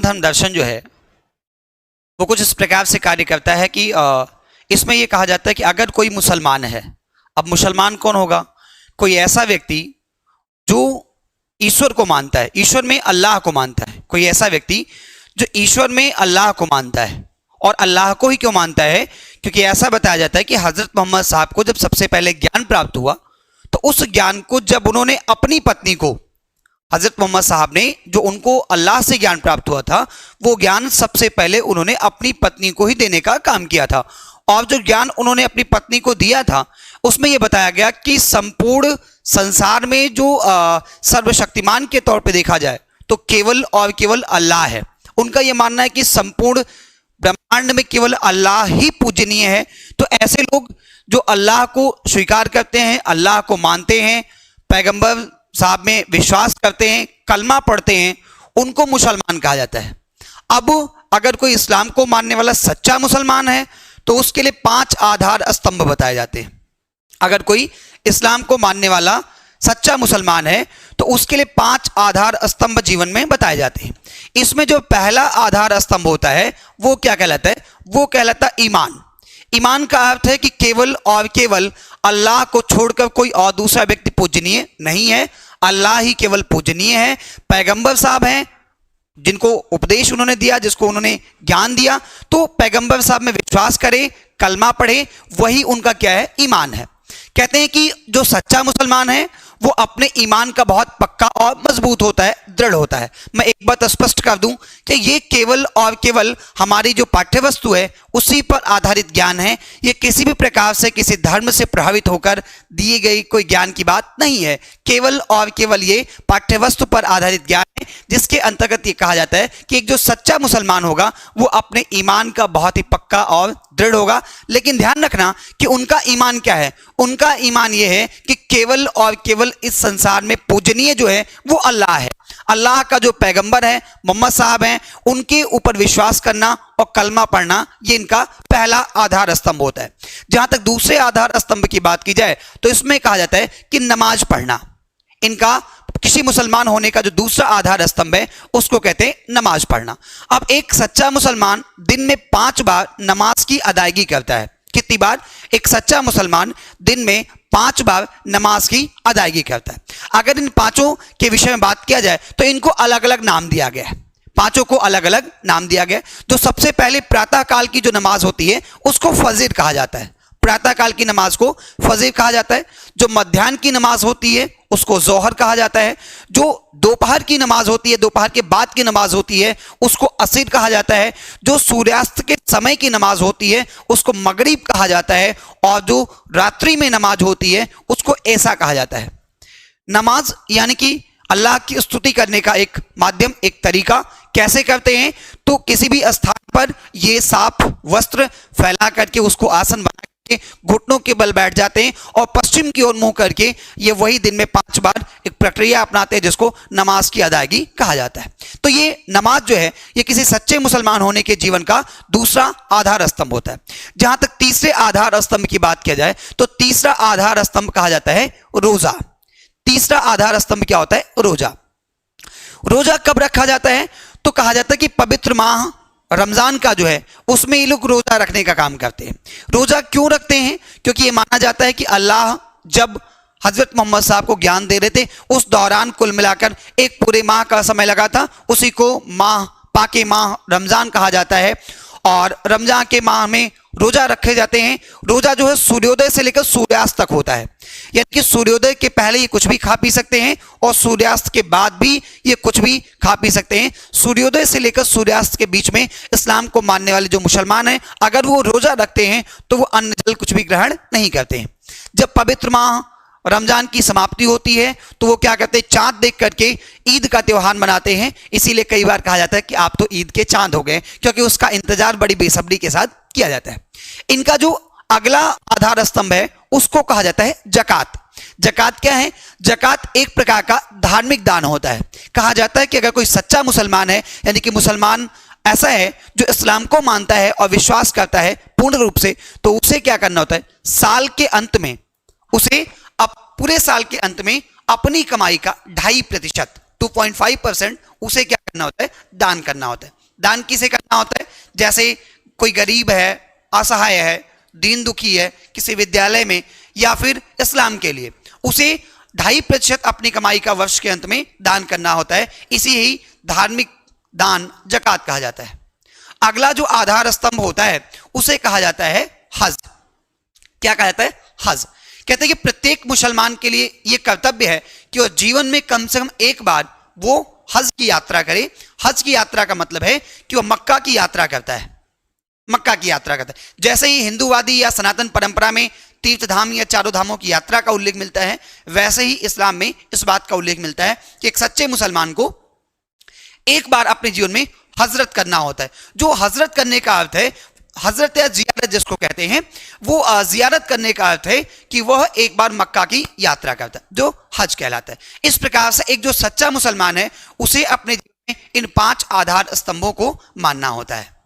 धर्म दर्शन जो है वो कुछ इस प्रकार से कार्य करता है कि इसमें यह कहा जाता है कि अगर कोई मुसलमान है, अब मुसलमान कौन होगा? कोई ऐसा व्यक्ति जो ईश्वर को मानता है, ईश्वर में अल्लाह को मानता है। कोई ऐसा व्यक्ति जो ईश्वर में अल्लाह को मानता है। और अल्लाह को ही क्यों मानता है? क्योंकि ऐसा बताया जाता है कि हजरत मोहम्मद साहब को जब सबसे पहले ज्ञान प्राप्त हुआ तो उस ज्ञान को जब उन्होंने अपनी पत्नी को, हजरत मोहम्मद साहब ने जो उनको अल्लाह से ज्ञान प्राप्त हुआ था, वो ज्ञान सबसे पहले उन्होंने अपनी पत्नी को ही देने का काम किया था। और जो ज्ञान उन्होंने अपनी पत्नी को दिया था उसमें यह बताया गया कि संपूर्ण संसार में जो सर्वशक्तिमान के तौर पे देखा जाए तो केवल और केवल अल्लाह है। उनका यह मानना है कि संपूर्ण ब्रह्मांड में केवल अल्लाह ही पूजनीय है। तो ऐसे लोग जो अल्लाह को स्वीकार करते हैं, अल्लाह को मानते हैं, पैगंबर साहब में विश्वास करते हैं, कलमा पढ़ते हैं, उनको मुसलमान कहा जाता है। अब अगर कोई इस्लाम को मानने वाला सच्चा मुसलमान है तो उसके लिए 5 आधार स्तंभ बताए जाते हैं। अगर कोई इस्लाम को मानने वाला सच्चा मुसलमान है तो उसके लिए 5 आधार स्तंभ जीवन में बताए जाते हैं। इसमें जो पहला आधार स्तंभ होता है वो क्या कहलाता है? वो कहलाता है ईमान। ईमान का अर्थ है कि केवल और केवल अल्लाह को छोड़कर कोई और दूसरा व्यक्ति पूजनीय नहीं है, अल्लाह ही केवल पूजनीय है। पैगंबर साहब हैं जिनको उपदेश उन्होंने दिया, जिसको उन्होंने ज्ञान दिया, तो पैगंबर साहब में विश्वास करे, कलमा पढ़े, वही उनका क्या है? ईमान है। कहते हैं कि जो सच्चा मुसलमान है वो अपने ईमान का बहुत पक्का और मजबूत होता है, दृढ़ होता है। मैं एक बात स्पष्ट कर दूं कि ये केवल और केवल हमारी जो पाठ्य वस्तु है उसी पर आधारित ज्ञान है। ये किसी भी प्रकार से किसी धर्म से प्रभावित होकर दिए गई कोई ज्ञान की बात नहीं है। केवल और केवल ये पाठ्य वस्तु पर आधारित ज्ञान है, जिसके अंतर्गत ये कहा जाता है कि एक जो सच्चा मुसलमान होगा वो अपने ईमान का बहुत ही पक्का और दृढ़ होगा। लेकिन ध्यान रखना कि उनका ईमान क्या है? उनका ईमान यह है कि केवल और केवल इस संसार में पूजनीय जो है वो अल्लाह है। अल्लाह का जो पैगंबर है, मोहम्मद साहब हैं, उनके ऊपर विश्वास करना और कलमा पढ़ना, ये इनका पहला आधार स्तंभ होता है। जहां तक दूसरे आधार स्तंभ की बात की जाए तो इसमें कहा जाता है कि नमाज पढ़ना। इनका किसी मुसलमान होने का जो दूसरा आधार स्तंभ है उसको कहते हैं नमाज पढ़ना। अब एक सच्चा मुसलमान दिन में 5 बार नमाज की अदायगी करता है। कितनी बार? एक सच्चा मुसलमान दिन में 5 बार नमाज की अदायगी करता है। अगर इन 5 के विषय में बात किया जाए तो इनको अलग अलग नाम दिया गया है। 5 को अलग अलग नाम दिया गया। तो सबसे पहले प्रातः काल की जो नमाज होती है उसको फजर कहा जाता है। प्रातः काल की नमाज को फजर कहा जाता है। जो मध्याह्न की नमाज होती है उसको जोहर कहा जाता है। जो दोपहर की नमाज होती है, दोपहर के बाद की नमाज होती है, उसको असर कहा जाता है। जो सूर्यास्त के समय की नमाज होती है उसको मगरिब कहा जाता है। और जो रात्रि में नमाज होती है उसको ऐसा कहा जाता है। नमाज यानी कि अल्लाह की स्तुति करने का एक माध्यम, एक तरीका। कैसे करते हैं? तो किसी भी स्थान पर ये साफ वस्त्र फैला करके उसको आसन बना घुटनों के बल बैठ जाते हैं और पश्चिम की ओर मुंह करके ये वही दिन में 5 बार एक प्रक्रिया अपनाते हैं जिसको नमाज की अदायगी कहा जाता है। तो ये नमाज जो है ये किसी सच्चे मुसलमान होने के जीवन का दूसरा आधार स्तंभ होता है। जहां तक तीसरे आधार स्तंभ की बात किया जाए तो तीसरा आधार स्तंभ कहा जाता है रोजा। तीसरा आधार स्तंभ क्या होता है? रोजा। रोजा कब रखा जाता है? तो कहा जाता है कि पवित्र माह रमजान का जो है उसमें ये लोग रोजा रखने का काम करते हैं। रोजा क्यों रखते हैं? क्योंकि ये माना जाता है कि अल्लाह जब हजरत मोहम्मद साहब को ज्ञान दे रहे थे उस दौरान कुल मिलाकर एक पूरे माह का समय लगा था। उसी को माह, पाके माह रमजान कहा जाता है। और रमजान के माह में रोजा रखे जाते हैं। रोजा जो है सूर्योदय से लेकर सूर्यास्त तक होता है। यानी कि सूर्योदय के पहले ये कुछ भी खा पी सकते हैं और सूर्यास्त के बाद भी ये कुछ भी खा पी सकते हैं। सूर्योदय से लेकर सूर्यास्त के बीच में इस्लाम को मानने वाले जो मुसलमान हैं अगर वो रोजा रखते हैं तो वो अन्न जल कुछ भी ग्रहण नहीं करते हैं। जब पवित्र माह रमजान की समाप्ति होती है तो वो क्या करते हैं? चांद देख करके ईद का त्योहार मनाते हैं। इसीलिए कई बार कहा जाता है कि आप तो ईद के चांद हो गए, क्योंकि उसका इंतजार बड़ी बेसब्री के साथ किया जाता है। इनका जो अगला आधार स्तंभ है उसको कहा जाता है जकात। जकात क्या है? जकात एक प्रकार का धार्मिक दान होता है। कहा जाता है कि अगर कोई सच्चा मुसलमान है, यानी कि मुसलमान ऐसा है जो इस्लाम को मानता है और विश्वास करता है पूर्ण रूप से, तो उसे क्या करना होता है? साल के अंत में उसे अब पूरे साल के अंत में अपनी कमाई का 2.5% 2.5% उसे क्या करना होता है? दान करना होता है। दान किसे करना होता है? जैसे कोई गरीब है, असहाय है, दीन दुखी है, किसी विद्यालय में, या फिर इस्लाम के लिए, उसे 2.5% अपनी कमाई का वर्ष के अंत में दान करना होता है। इसी ही धार्मिक दान ज़कात कहा जाता है। अगला जो आधार स्तंभ होता है उसे कहा जाता है हज। क्या कहा जाता है? हज। कहते हैं कि प्रत्येक मुसलमान के लिए यह कर्तव्य है कि वह जीवन में कम से कम एक बार वो हज की यात्रा करे। हज की यात्रा का मतलब है कि वह मक्का की यात्रा करता है, मक्का की यात्रा करता है। जैसे ही हिंदूवादी या सनातन परंपरा में तीर्थ धाम या चारों धामों की यात्रा का उल्लेख मिलता है, वैसे ही इस्लाम में इस बात का उल्लेख मिलता है कि एक सच्चे मुसलमान को एक बार अपने जीवन में हजरत करना होता है। जो हजरत करने का अर्थ है, हजरत या जियारत जिसको कहते हैं, वो जियारत करने का अर्थ है कि वह एक बार मक्का की यात्रा करता है, जो हज कहलाता है। इस प्रकार से एक जो सच्चा मुसलमान है उसे अपने जीवन में इन 5 आधार स्तंभों को मानना होता है।